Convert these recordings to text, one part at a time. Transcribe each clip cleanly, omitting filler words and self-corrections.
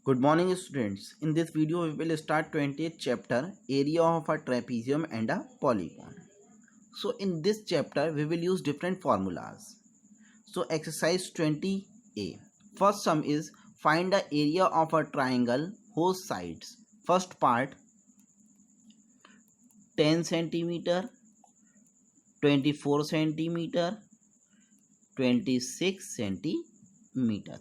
Good morning students. In this video we will start 20th chapter area of a trapezium and a polygon. So in this chapter we will use different formulas. So exercise 20a. First sum is find the area of a triangle whose sides. First part 10 centimeter, 24 centimeter, 26 centimeter.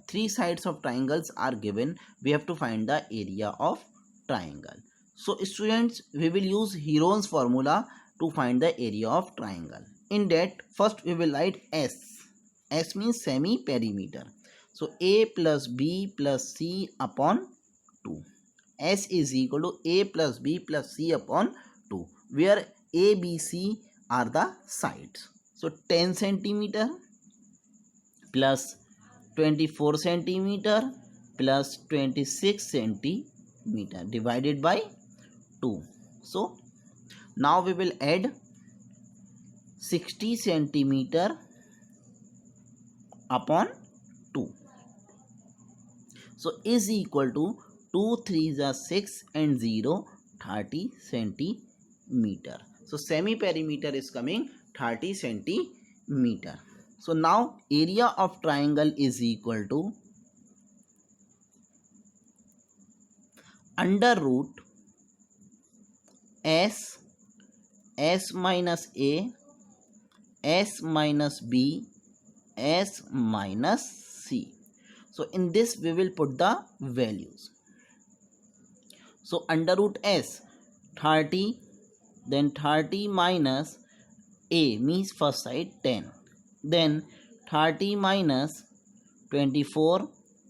Three sides of triangles are given. We have to find the area of triangle. So students, we will use Heron's formula to find the area of triangle. In that, first we will write S. S means semi perimeter. So A plus B plus C upon 2. S is equal to A plus B plus C upon 2, where A, B, C are the sides. So 10 centimeter plus 24 centimeter plus 26 centimeter divided by 2. So now we will add 60 centimeter upon 2. So is equal to 2 3s are 6 and 0 30 centimeter. So semi perimeter is coming 30 centimeter. So now area of triangle is equal to under root S, S minus A, S minus B, S minus C. So in this we will put the values. So under root S 30, then 30 minus A means first side 10, then 30 minus 24,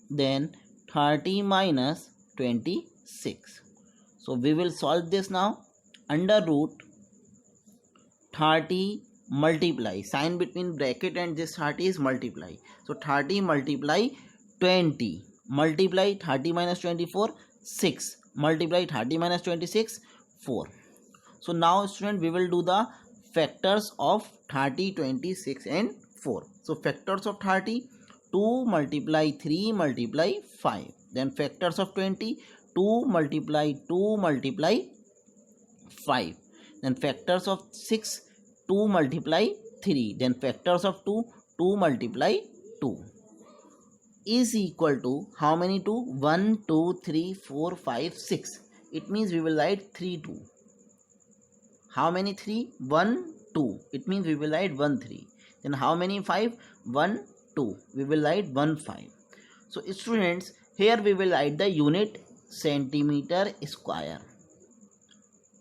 then 30 minus 26. So we will solve this now. Under root 30 multiply, sign between bracket and this 30 is multiply. So 30 multiply 20, multiply 30 minus 24 6, multiply 30 minus 26 4. So now student we will do the factors of 30, 26 and 4. So factors of 30, 2 multiply 3 multiply 5. Then factors of 20, 2 multiply 2 multiply 5. Then factors of 6, 2 multiply 3. Then factors of 2, 2 multiply 2 is equal to how many 2? 1, 2, 3, 4, 5, 6. It means we will write 3, 2. How many 3? 1, 2. It means we will write 1, 3. Then how many 5? 1, 2. We will write 1, 5. So students, here we will write the unit centimeter square.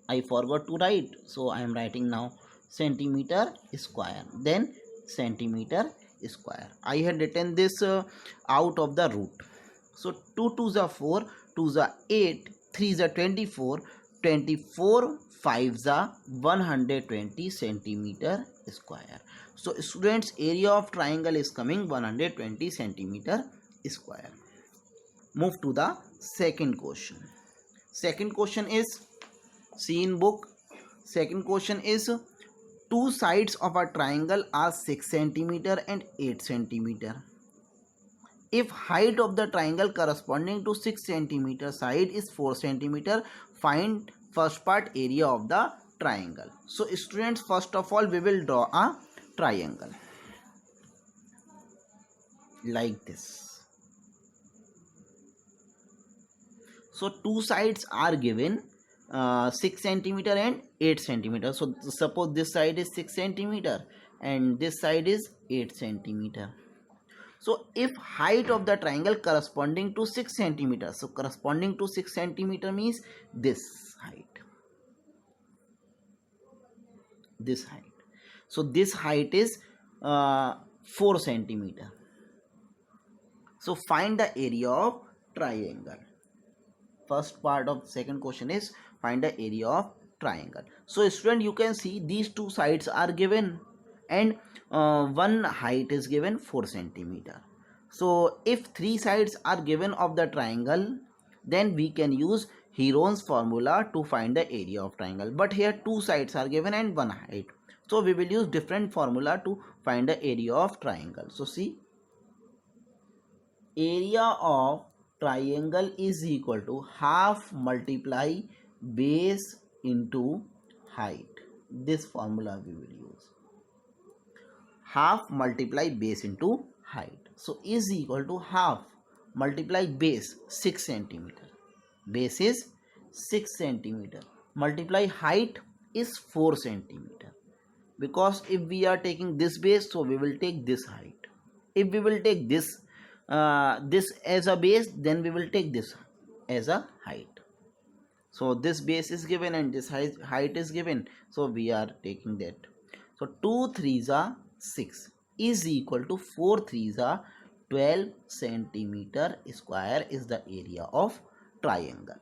I forgot to write, so I am writing now centimeter square, then centimeter square. I had written this out of the root. So 2 2s are 4, 2s are 8, 3s are 24, 24 5s are 120 centimeter square. So students, area of triangle is coming 120 centimeter square. Move to the second question. Second question is, see in book, second question is two sides of a triangle are 6 centimeter and 8 centimeter. If height of the triangle corresponding to 6 centimeter side is 4 centimeter, find first part area of the triangle. So students, first of all we will draw a triangle like this. So two sides are given 6 centimeter and 8 centimeter. So suppose this side is 6 centimeter and this side is 8 centimeter. So if height of the triangle corresponding to 6 centimeter, so corresponding to 6 centimeter means this height, this height. So this height is 4 centimeter. So find the area of triangle. First part of second question is find the area of triangle. So student, you can see these two sides are given and one height is given 4 centimeter. So if three sides are given of the triangle, then we can use Heron's formula to find the area of triangle. But here two sides are given and one height. So we will use different formula to find the area of triangle. So see, area of triangle is equal to half multiply base into height. This formula we will use. Half multiply base into height. So is equal to half multiply base 6 centimeter. Base is 6 centimeter. Multiply height is 4 centimeter. Because if we are taking this base, so we will take this height. If we will take this as a base, then we will take this as a height. So this base is given and this height is given, so we are taking that. So 2 3s are 6 is equal to 4 3s are 12 centimeter square is the area of triangle.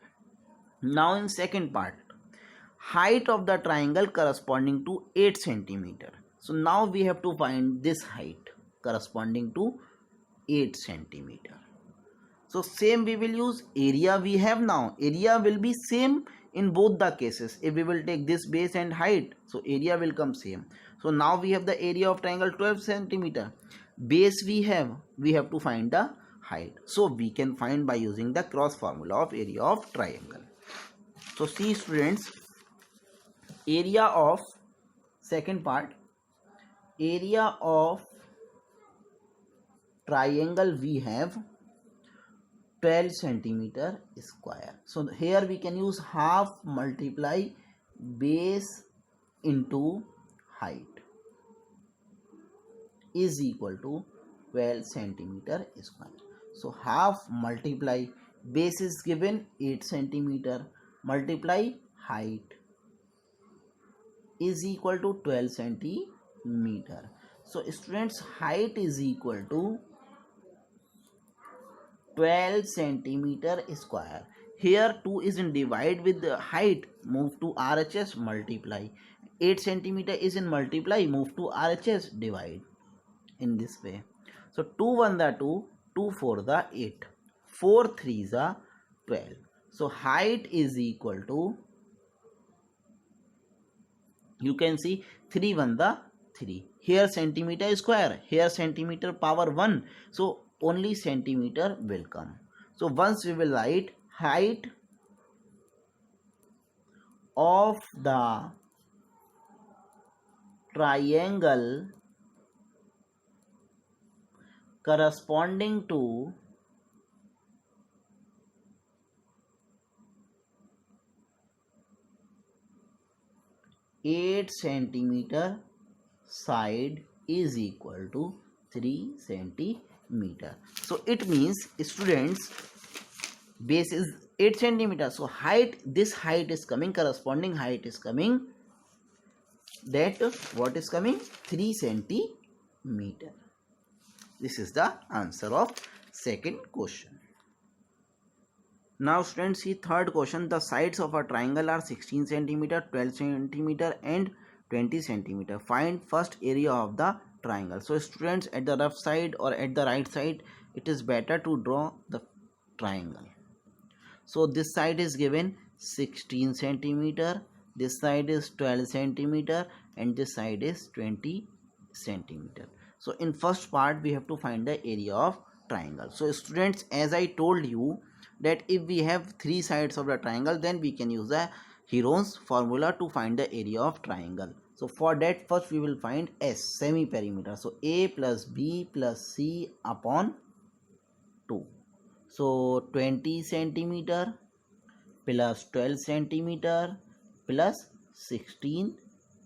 Now in second part, height of the triangle corresponding to 8 centimeter. So now we have to find this height corresponding to 8 centimeter. So same we will use area we have now. Area will be same in both the cases. If we will take this base and height, so area will come same. So now we have the area of triangle 12 centimeter. Base we have to find the height. So we can find by using the cross formula of area of triangle. So see students, area of second part, area of triangle we have 12 centimeter square. So here we can use half multiply base into height is equal to 12 centimeter square. So half multiply base is given 8 centimeter multiply height is equal to 12 centimeter. So students, height is equal to 12 centimeter square. Here 2 is in divide with the height, move to RHS, multiply. 8 centimeter is in multiply, move to RHS, divide. In this way. So 2 1 the 2, 2 4 the 8, 4 3 the 12. So height is equal to, you can see 3 1 the 3. Here centimeter square, here centimeter power 1. So only centimeter will come. So once we will write height of the triangle corresponding to eight centimeter side is equal to 3 centimeter. So it means students, base is 8 centimeter. So height, this height is coming, corresponding height is coming, that what is coming, 3 centimeter. This is the answer of second question. Now students, see third question. The sides of a triangle are 16 centimeter, 12 centimeter and 20 centimeter. Find first area of the triangle. So students, at the left side or at the right side, it is better to draw the triangle. So this side is given 16 centimeter, this side is 12 centimeter and this side is 20 centimeter. So in first part we have to find the area of triangle. So students, as I told you that if we have three sides of the triangle, then we can use the Heron's formula to find the area of triangle. So for that, first we will find S, semi perimeter. So A plus B plus C upon 2. So 20 centimeter plus 12 centimeter plus 16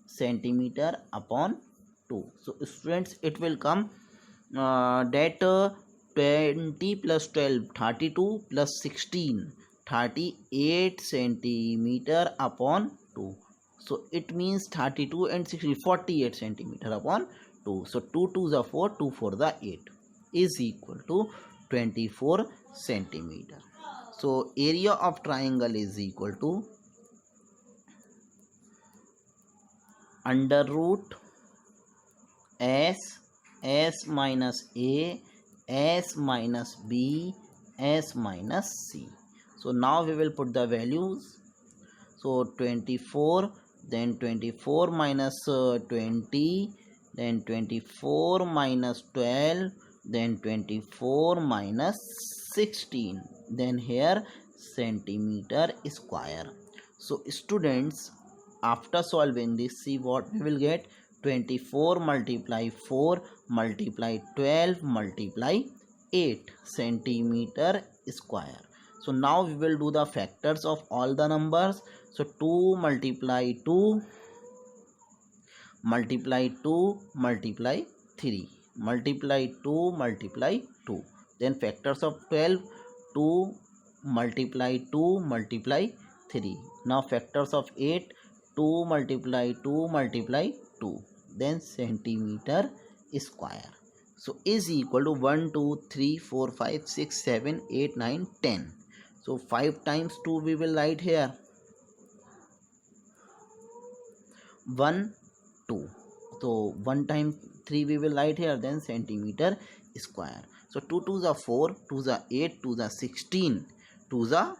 centimeter upon 2. So students, it will come that 20 plus 12, 32 plus 16, 38 centimeter upon 2. So it means 32 and 60, 48 centimeter upon 2. So 2 2s are 4, 2 4 the 8 is equal to 24 centimeter. So area of triangle is equal to under root S minus A, S minus B, S minus C. So now we will put the values. So 24, then 24 minus 20, then 24 minus 12, then 24 minus 16. Then here centimeter square. So students, after solving this, see what we will get. 24 multiply 4 multiply 12 multiply 8 centimeter square. So now we will do the factors of all the numbers. So 2 multiply 2 multiply 2 multiply 3 multiply 2 multiply 2. Then factors of 12, 2 multiply 2 multiply 3. Now factors of 8, 2 multiply 2 multiply 2. Then centimeter square. So is equal to 1 2 3 4 5 6 7 8 9 10. So 5 times 2 we will write here, 1 2. So 1 time 3 we will write here, then centimeter square. So 2 2s are 4, 2s are 8, 2s are 16, 2s are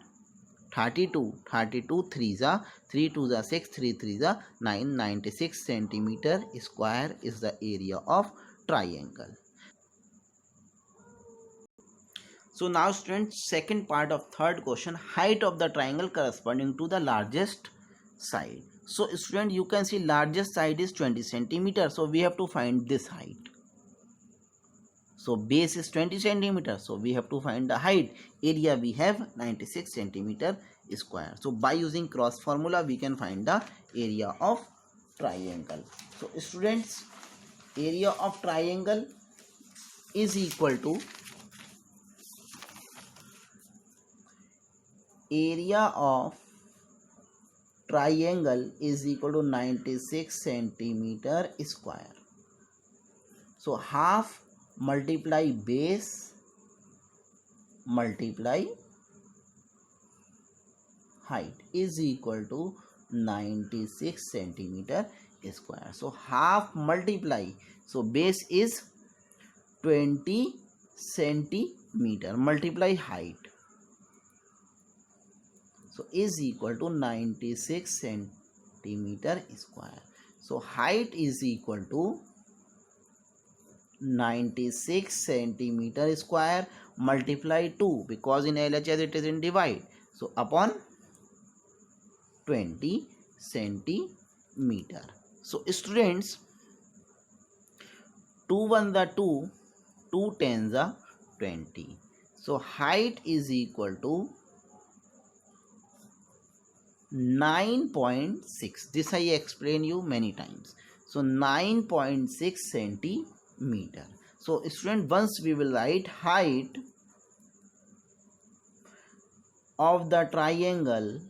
32, 32 3s are 3, 2s are 6, 3 3s are 9, 96 centimeter square is the area of triangle. So now students, second part of third question, height of the triangle corresponding to the largest side. So student, you can see largest side is 20 centimeters. So we have to find this height. So base is 20 centimeters. So we have to find the height. Area we have 96 centimeter square. So by using cross formula, we can find the area of triangle. So students, area of triangle is equal to area of triangle is equal to 96 centimeter square. So half multiply base multiply height is equal to 96 centimeter square. So half multiply, so base is 20 centimeter multiply height, so is equal to 96 centimeter square. So height is equal to 96 centimeter square multiply 2, because in LHS it is in divide, so upon 20 centimeter. So students, 2 1 the 2, 2 10s are 20. So height is equal to 9.6. This I explain you many times. So 9.6 centimeter. So student, once we will write height of the triangle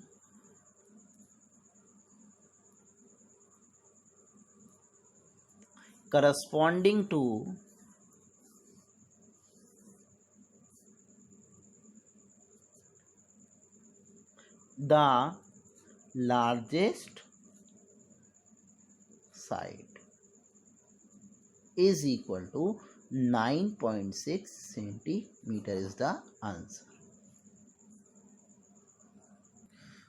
corresponding to the largest side is equal to 9.6 centimeter is the answer.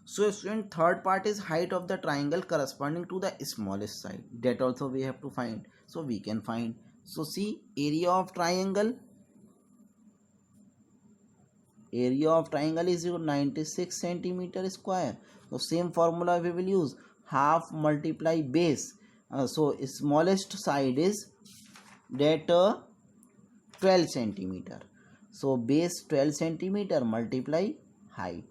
So student, third part is height of the triangle corresponding to the smallest side. That also we have to find. So we can find. So see, area of triangle. Area of triangle is 96 centimeter square. So same formula we will use. Half multiply base. So smallest side is that 12 centimeter. So base 12 centimeter multiply height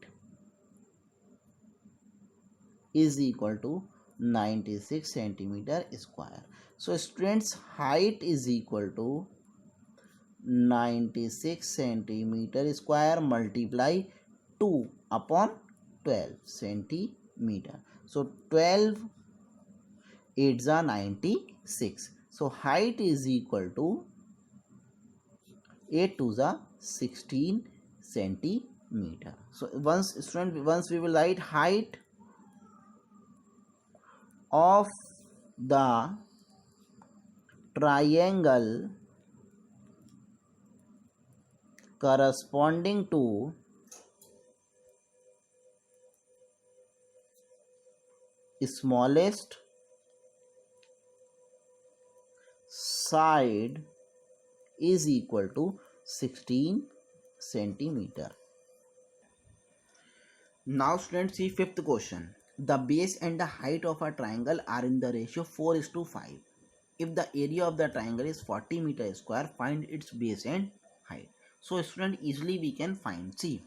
is equal to 96 centimeter square. So students, height is equal to 96 centimeter square multiply 2 upon 12 centimeter. So 12 8s are 96. So height is equal to 8 2s are 16 centimeter. So once we will write height of the triangle corresponding to smallest side is equal to 16 centimeter. Now students, see fifth question. The base and the height of a triangle are in the ratio 4:5. If the area of the triangle is 40 meter square, find its base and height. So student, easily we can find. See,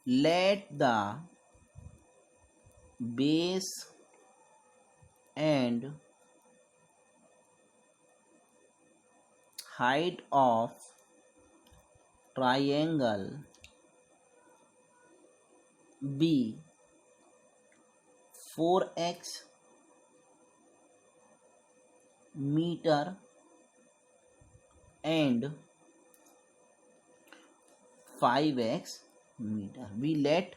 let the base and height of triangle be 4x meter and 5x meter. We let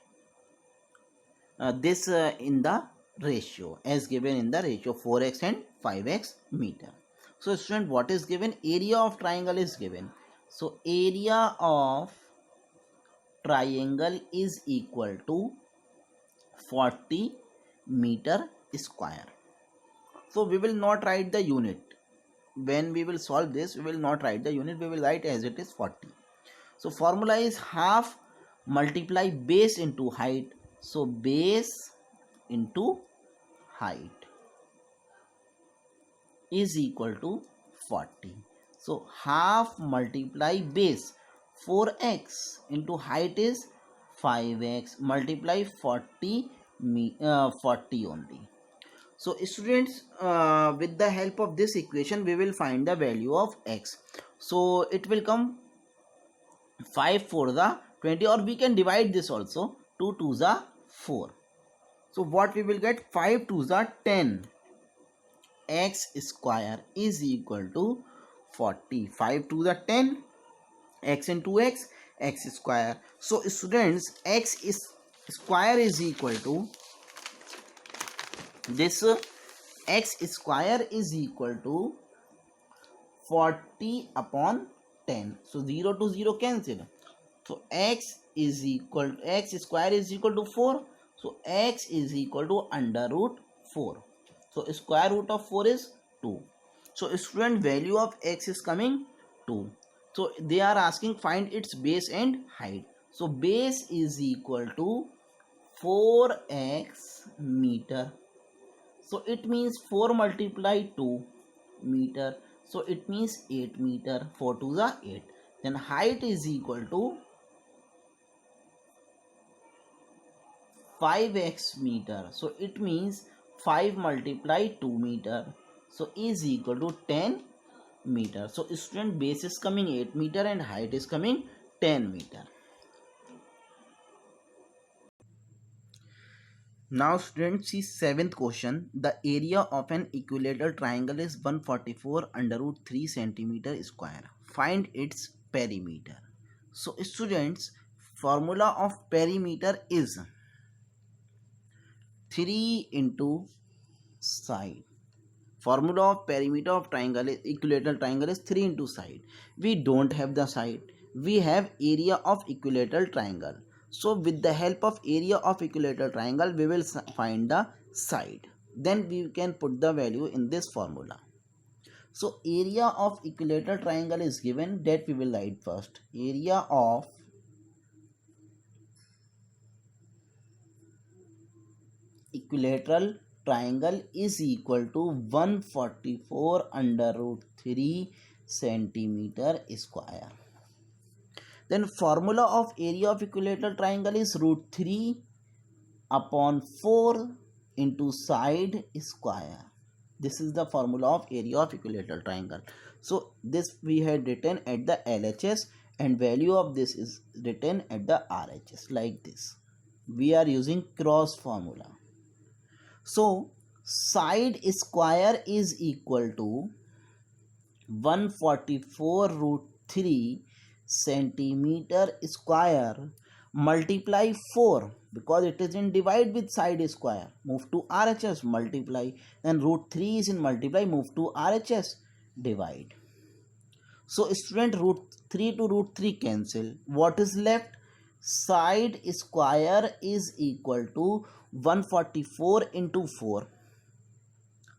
this in the ratio as given in the ratio 4x and 5x meter. So student, what is given? Area of triangle is given. So area of triangle is equal to 40 meter square. So we will not write the unit. When we will solve this, we will not write the unit, we will write as it is 40. So formula is half multiply base into height. So base into height is equal to 40. So half multiply base, 4x into height is 5x, multiply 40 only. So students, with the help of this equation we will find the value of x. So it will come 5 for the 20, or we can divide this also. 2 to the 4. So what we will get? 5 to the 10. X square is equal to 40. 5 to the 10. X into x square. So students, x is square is equal to this. X square is equal to 40 upon 10. So 0 to 0 cancel. So x square is equal to 4. So x is equal to under root 4. So square root of 4 is 2. So student, value of x is coming 2. So they are asking find its base and height. So base is equal to 4x meter. So it means 4 multiply 2 meter. So it means 8 meter. 4 to the 8. Then height is equal to 5x meter. So it means 5 multiply 2 meter. So is equal to 10 meter. So student, base is coming 8 meter and height is coming 10 meter. Now students, see seventh question. The area of an equilateral triangle is 144 under root 3 centimeter square. Find its perimeter. So students, formula of perimeter is 3 into side. Formula of perimeter of triangle is equilateral triangle is 3 into side. We don't have the side. We have area of equilateral triangle. So with the help of area of equilateral triangle, we will find the side. Then we can put the value in this formula. So area of equilateral triangle is given, that we will write first. Area of equilateral triangle is equal to 144 under root 3 centimeter square. Then formula of area of equilateral triangle is root 3 upon 4 into side square. This is the formula of area of equilateral triangle. So this we had written at the LHS and value of this is written at the RHS like this. We are using cross formula. So side square is equal to 144 root 3 centimeter square multiply 4, because it is in divide with side square, move to RHS, multiply, then root 3 is in multiply, move to RHS, divide. So student, root 3 to root 3 cancel. What is left? Side square is equal to 144 into 4.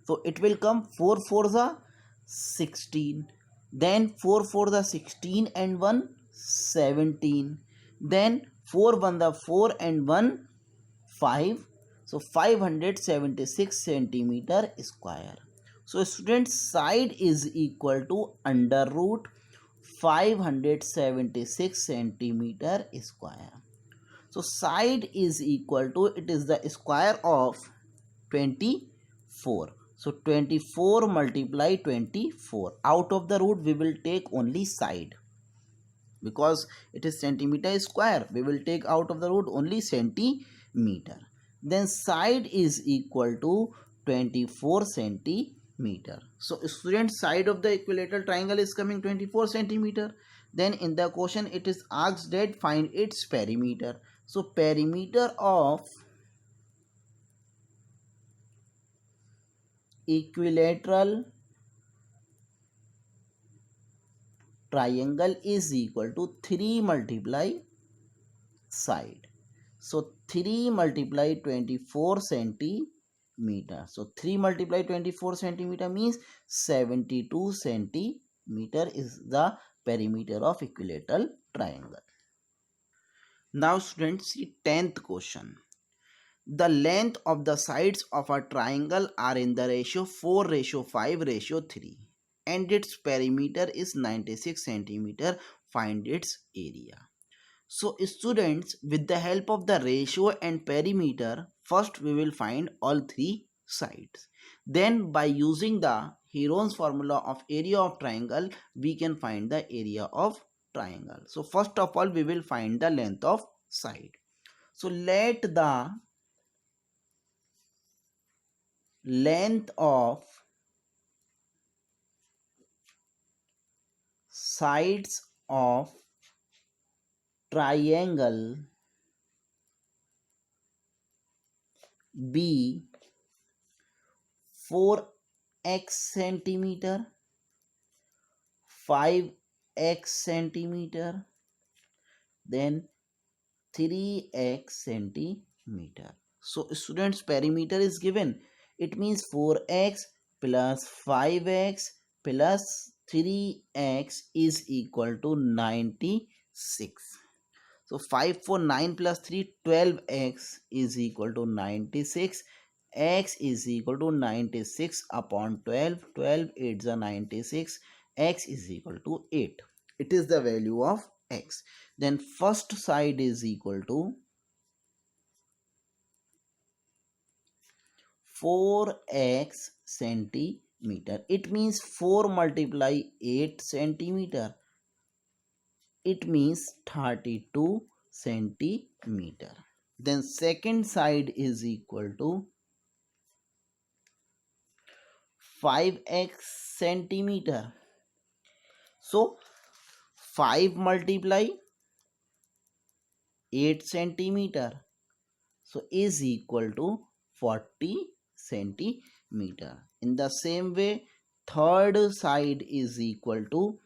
So it will come 4 for the 16. Then 4 for the 16 and 1 17. Then 4 1 the 4 and 1 5. So 576 centimeter square. So student, side is equal to under root 576 centimeter square. So side is equal to, it is the square of 24. So 24 multiply 24. Out of the root we will take only side, because it is centimeter square. We will take out of the root only centimeter. Then side is equal to 24 centimeter. So student, side of the equilateral triangle is coming 24 centimeter. Then in the question it is asked that find its perimeter. So perimeter of equilateral triangle is equal to 3 multiply side. So 3 multiply 24 centimeter. So 3 multiply 24 centimeter means 72 centimeter is the perimeter of equilateral triangle. Now students, see 10th question. The length of the sides of a triangle are in the ratio 4:5:3 and its perimeter is 96 centimeter. Find its area. So students, with the help of the ratio and perimeter, first we will find all three sides. Then by using the Heron's formula of area of triangle, we can find the area of triangle. So first of all, we will find the length of side. So let the length of sides of triangle be 4x centimeter, 5x centimeter, then 3x centimeter. So students, perimeter is given. It means 4x plus 5x plus 3x is equal to 96. So 5 for 9 plus 3, 12x is equal to 96. X is equal to 96 upon 12. 12 8 is 96. X is equal to 8. It is the value of x. Then first side is equal to 4x centimeter. It means 4 multiply 8 centimeter. It means 32 centimeter. Then second side is equal to 5x centimeter. So 5 multiply 8 centimeter. So is equal to 40 centimeter. In the same way, third side is equal to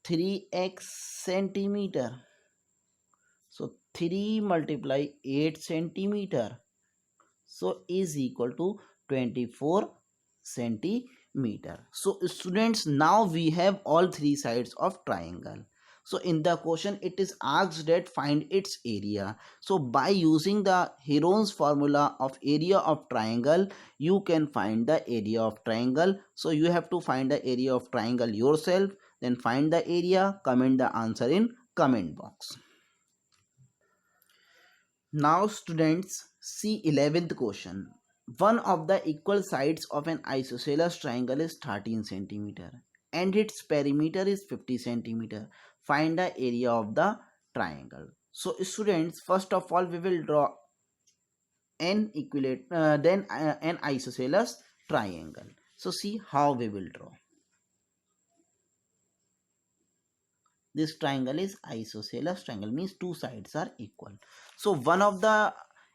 3x centimeter. So 3 multiply 8 centimeter. So is equal to 24 centimeter. So students, now we have all three sides of triangle. So in the question it is asked that find its area. So by using the Heron's formula of area of triangle, you can find the area of triangle. So you have to find the area of triangle yourself, then find the area, comment the answer in comment box. Now students, see 11th question. One of the equal sides of an isosceles triangle is 13 centimeter and its perimeter is 50 centimeter. Find the area of the triangle. So students, first of all we will draw an an isosceles triangle. So see how we will draw. This triangle is isosceles triangle, means two sides are equal. So one of the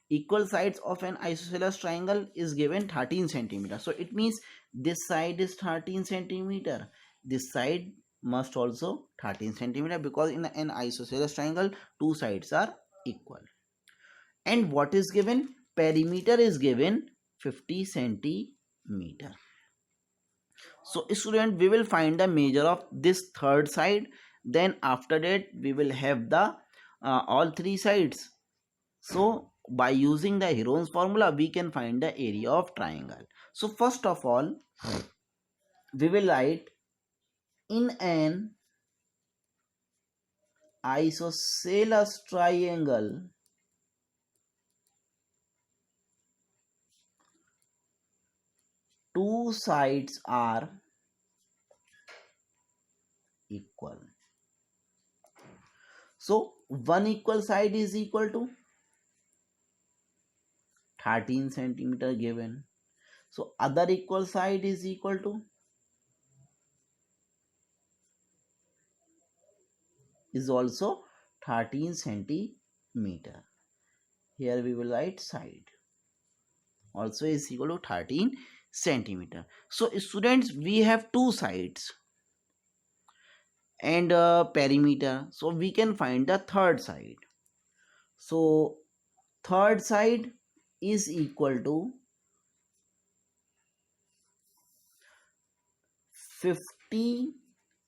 equal sides of an isosceles triangle is given 13 centimeter. So it means this side is 13 centimeter. This side must also 13 centimeter, because in an isosceles triangle two sides are equal. And what is given? Perimeter is given 50 centimeter. So student, we will find the measure of this third side. then after that we will have the all three sides. So by using the Heron's formula we can find the area of triangle. So first of all we will write, in an isosceles triangle two sides are equal. So one equal side is equal to 13 centimeter given. So other equal side is equal to is also 13 centimeter. Here we will write side also is equal to 13 centimeter. So students, we have two sides and perimeter, so we can find the third side. So third side is equal to 50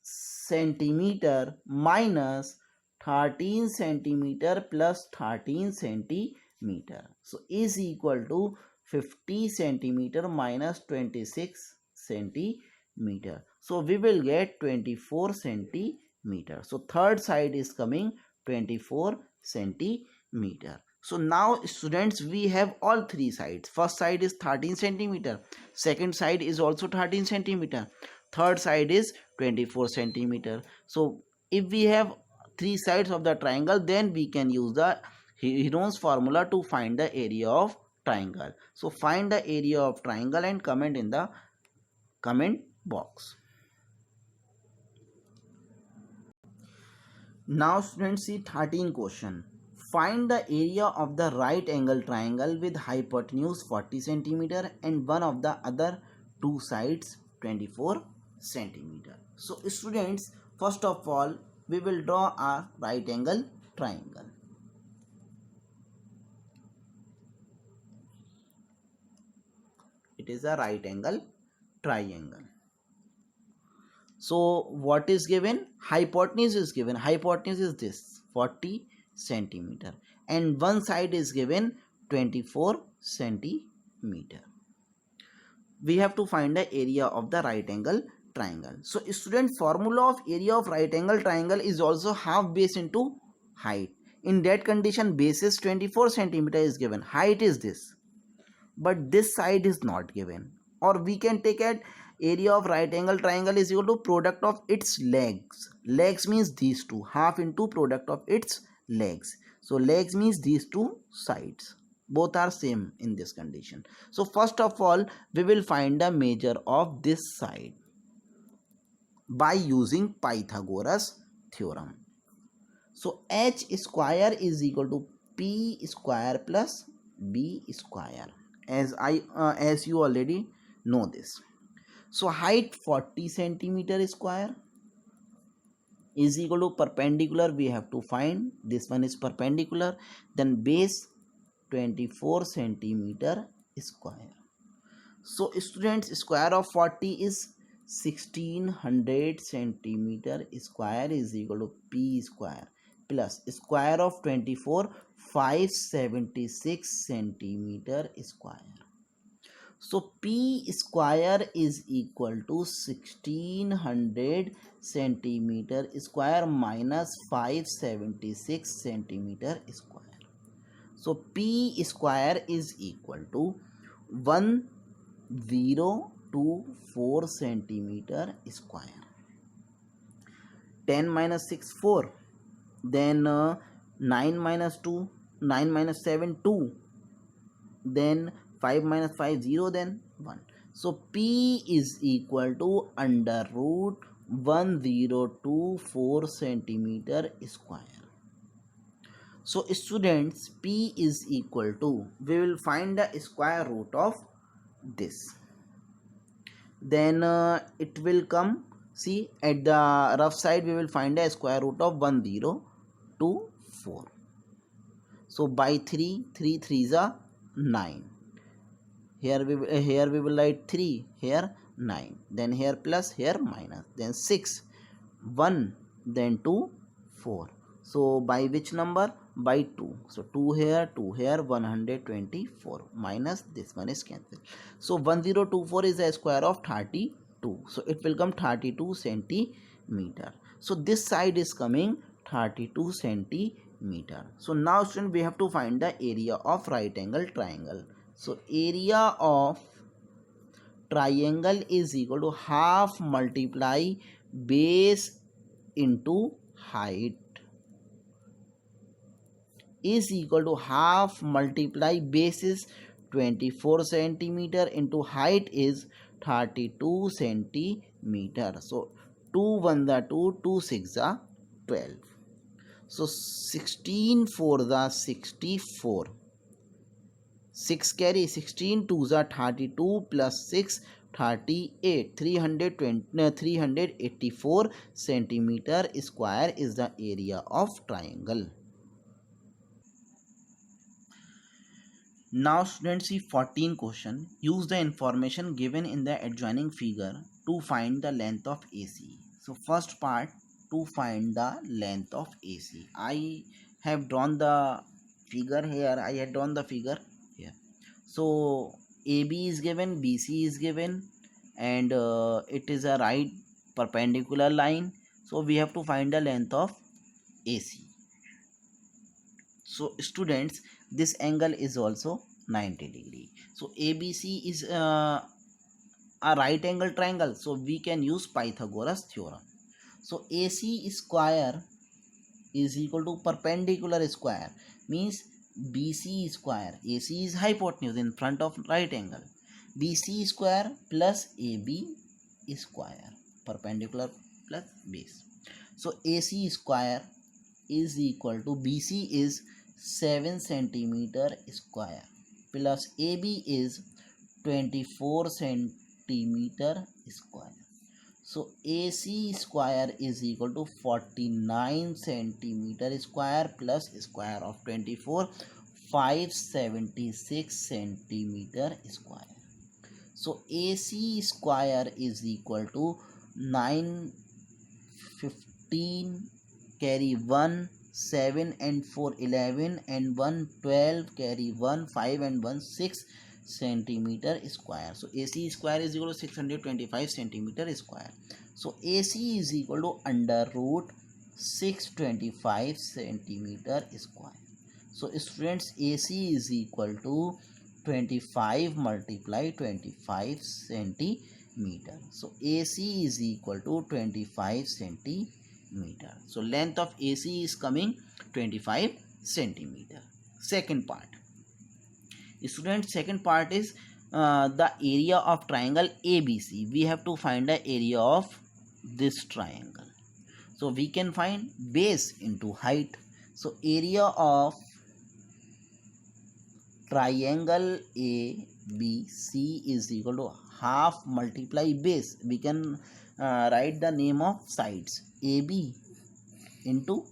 centimeter minus 13 centimeter plus 13 centimeter. So is equal to 50 centimeter minus 26 centimeter. So we will get 24 centimeter. So third side is coming 24 centimeter. So now students, we have all three sides. First side is 13 centimeter. Second side is also 13 centimeter. Third side is 24 centimeter. So if we have three sides of the triangle, then we can use the Heron's formula to find the area of triangle. So find the area of triangle and comment in the comment box. Now students, see 13 question. Find the area of the right angle triangle with hypotenuse 40 centimeter and one of the other two sides 24 centimeter. So students, first of all we will draw a right angle triangle. It is a right angle triangle. So what is given? Hypotenuse is given. Hypotenuse is this 40 centimeter and one side is given 24 centimeter. We have to find the area of the right angle triangle. So student, formula of area of right angle triangle is also half base into height. In that condition, base is 24 centimeter is given, height is this, but this side is not given. Or we can take it, area of right angle triangle is equal to product of its legs. Legs means these two, half into product of its legs. So legs means these two sides, both are same in this condition. So first of all we will find the measure of this side by using Pythagoras theorem. So h square is equal to p square plus b square, as you already know this. So height 40 centimeter square is equal to perpendicular, we have to find this one is perpendicular, then base 24 centimeter square. So students, square of 40 is 1600 centimeter square is equal to p square plus square of 24 576 centimeter square. So p square is equal to 1600 centimeter square minus 576 centimeter square. So p square is equal to 1024 centimeter square. 10 minus 6 4, then 9 minus 2, 9 minus 7 2, then 5 minus 5 0, then 1. So p is equal to under root 1024 centimeter square. So students, p is equal to, we will find the square root of this, then it will come, see at the rough side we will find a square root of 1024. So by 3 3 are 9. Here we will write 3, here 9, then here plus, here minus, then 6 1 then 2, 4. So by which number? By 2. So 2 here, 124 minus this one is cancelled. So 1024 is a square of 32. So it will come 32 centimeter. So this side is coming 32 centimeter. So now student, we have to find the area of right angle triangle. So area of triangle is equal to half multiply base into height is equal to half multiply base is 24 centimeter into height is 32 centimeter. So 2 1 the 2, 2 6 the 12. So 16 4 the 64. 6 carry 16 2s are 32 plus 6 38 384 centimeter square is the area of triangle. Now students, see 14 question. Use the information given in the adjoining figure to find the length of AC. So first part, to find the length of AC. I have drawn the figure here. I had drawn the figure here. So AB is given, BC is given, and it is a right perpendicular line. So we have to find the length of AC. So students, this angle is also 90 degree. So ABC is a right angle triangle, so we can use Pythagoras theorem. So AC square is equal to perpendicular square, means BC square. AC is hypotenuse in front of right angle. BC square plus AB square, perpendicular plus base. So AC square is equal to BC is 7 centimeter square plus AB is 24 centimeter square. So AC square is equal to 49 centimeter square plus square of 24, 576 centimeter square. So AC square is equal to 915 carry 1 7 and 4 11 and 1 12 carry 1 5 and 1 6 centimeter square. So AC square is equal to 625 centimeter square. So AC is equal to under root 625 centimeter square. So students, AC is equal to 25 multiply 25 centimeter. So AC is equal to 25 centimeter. So length of AC is coming 25 centimeter. Second part. Students, second part is the area of triangle ABC. We have to find the area of this triangle. So we can find base into height. So area of triangle ABC is equal to half multiply base. We can write the name of sides AB into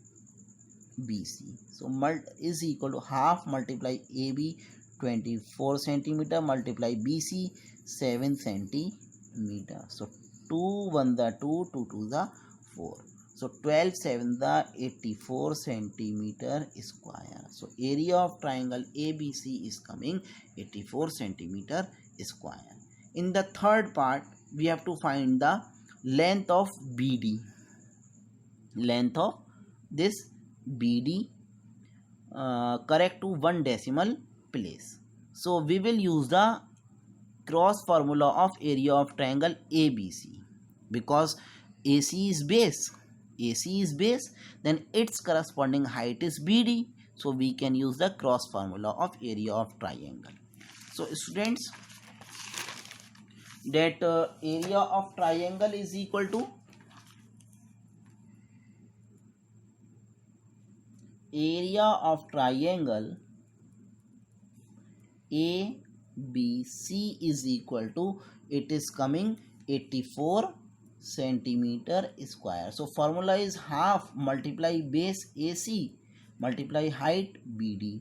BC. So is equal to half multiply AB 24 centimeter multiply BC 7 centimeter. So 2 1 the 2, 2 2 the 4. So 12 7 the 84 centimeter square. So area of triangle ABC is coming 84 centimeter square. In the third part, we have to find the length of BD. Length of this BD correct to 1 decimal place. So we will use the cross formula of area of triangle ABC, because AC is base. AC is base, then its corresponding height is BD. So we can use the cross formula of area of triangle. So students, that area of triangle is equal to area of triangle ABC is equal to, it is coming 84 centimeter square. So formula is half multiply base AC multiply height BD.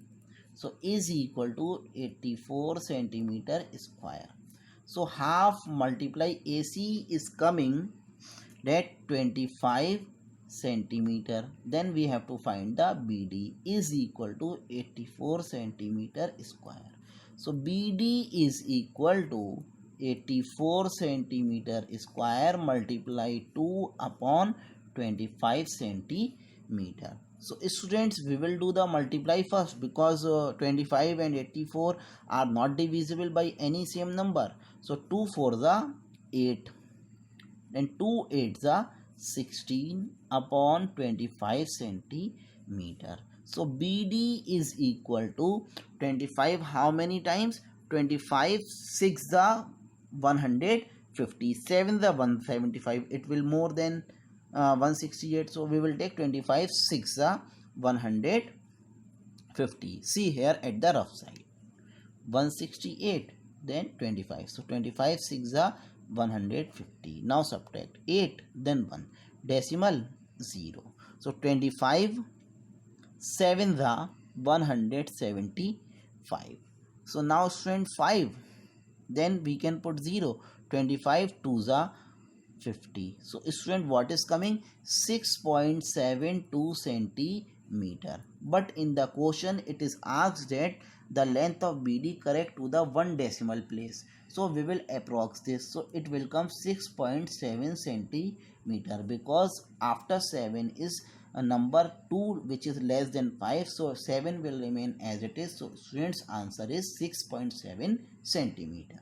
So is equal to 84 centimeter square. So half multiply AC is coming that 25 centimeter. Then we have to find the BD is equal to 84 centimeter square. So BD is equal to 84 centimeter square multiply 2 upon 25 centimeter. So students, we will do the multiply first because 25 and 84 are not divisible by any same number. So 2 for the 8, then 2 8 the 16 upon 25 centimeter. So BD is equal to 25 how many times? 25 6 the 157 the 175, it will more than 168. So we will take 25 6 the 150. See here at the rough side 168, then 25. So 25 6 are 150. Now subtract 8, then 1. Decimal 0. So 25 7 are 175. So now student 5. Then we can put 0. 25 2s are 50. So student, what is coming? 6.72 centimeter. But in the question it is asked that the length of BD correct to the one decimal place. So we will approx this. So it will come 6.7 centimeter because after 7 is a number 2 which is less than 5. So 7 will remain as it is. So students answer is 6.7 centimeter.